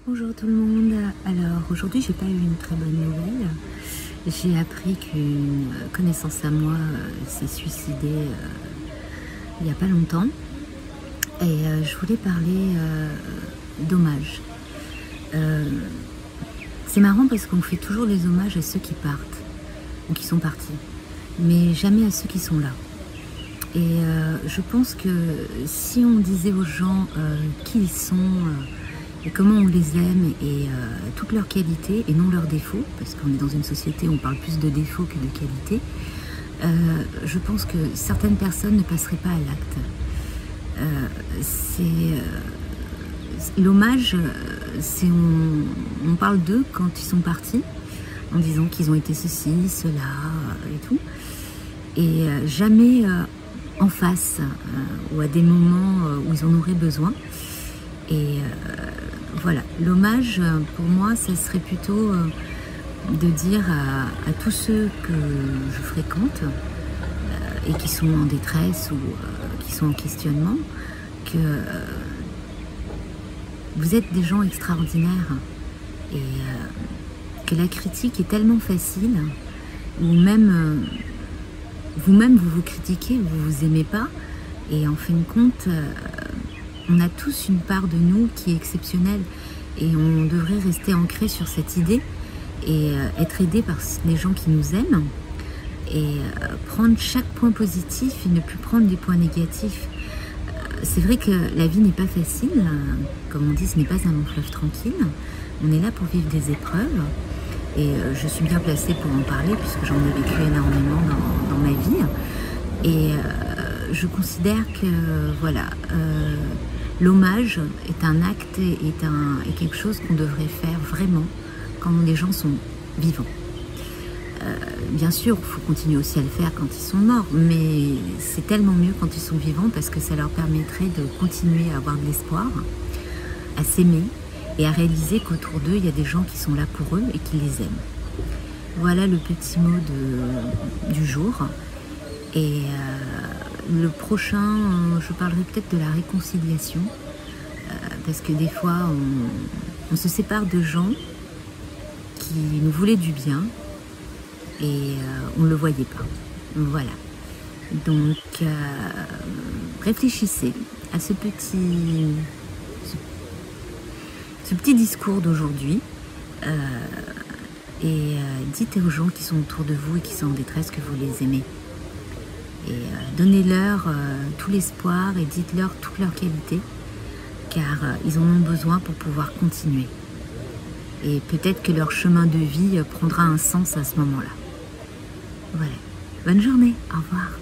Bonjour tout le monde. Alors aujourd'hui j'ai pas eu une très bonne nouvelle. J'ai appris qu'une connaissance à moi s'est suicidée il n'y a pas longtemps. Et je voulais parler d'hommage. C'est marrant parce qu'on fait toujours les hommages à ceux qui partent ou qui sont partis, mais jamais à ceux qui sont là. Et je pense que si on disait aux gens qui ils sont, et comment on les aime et toutes leurs qualités et non leurs défauts, parce qu'on est dans une société où on parle plus de défauts que de qualités, je pense que certaines personnes ne passeraient pas à l'acte. L'hommage, on parle d'eux quand ils sont partis, en disant qu'ils ont été ceci, cela et tout, et jamais en face ou à des moments où ils en auraient besoin. Et voilà, l'hommage pour moi, ça serait plutôt de dire à tous ceux que je fréquente et qui sont en détresse ou qui sont en questionnement, que vous êtes des gens extraordinaires et que la critique est tellement facile, ou même vous-même vous vous critiquez, vous vous aimez pas, et en fin de compte, on a tous une part de nous qui est exceptionnelle et on devrait rester ancré sur cette idée et être aidé par les gens qui nous aiment et prendre chaque point positif et ne plus prendre des points négatifs. C'est vrai que la vie n'est pas facile, comme on dit, ce n'est pas un long fleuve tranquille. On est là pour vivre des épreuves et je suis bien placée pour en parler puisque j'en ai vécu énormément dans ma vie. Et je considère que voilà, l'hommage est un acte, est quelque chose qu'on devrait faire vraiment quand les gens sont vivants. Bien sûr, il faut continuer aussi à le faire quand ils sont morts, mais c'est tellement mieux quand ils sont vivants parce que ça leur permettrait de continuer à avoir de l'espoir, à s'aimer et à réaliser qu'autour d'eux, il y a des gens qui sont là pour eux et qui les aiment. Voilà le petit mot du jour. Et le prochain, je parlerai peut-être de la réconciliation, parce que des fois, on se sépare de gens qui nous voulaient du bien, et on ne le voyait pas. Voilà. Donc, réfléchissez à ce petit discours d'aujourd'hui et dites aux gens qui sont autour de vous et qui sont en détresse que vous les aimez. Et donnez-leur tout l'espoir et dites-leur toutes leurs qualités, car ils en ont besoin pour pouvoir continuer. Et peut-être que leur chemin de vie prendra un sens à ce moment-là. Voilà. Bonne journée. Au revoir.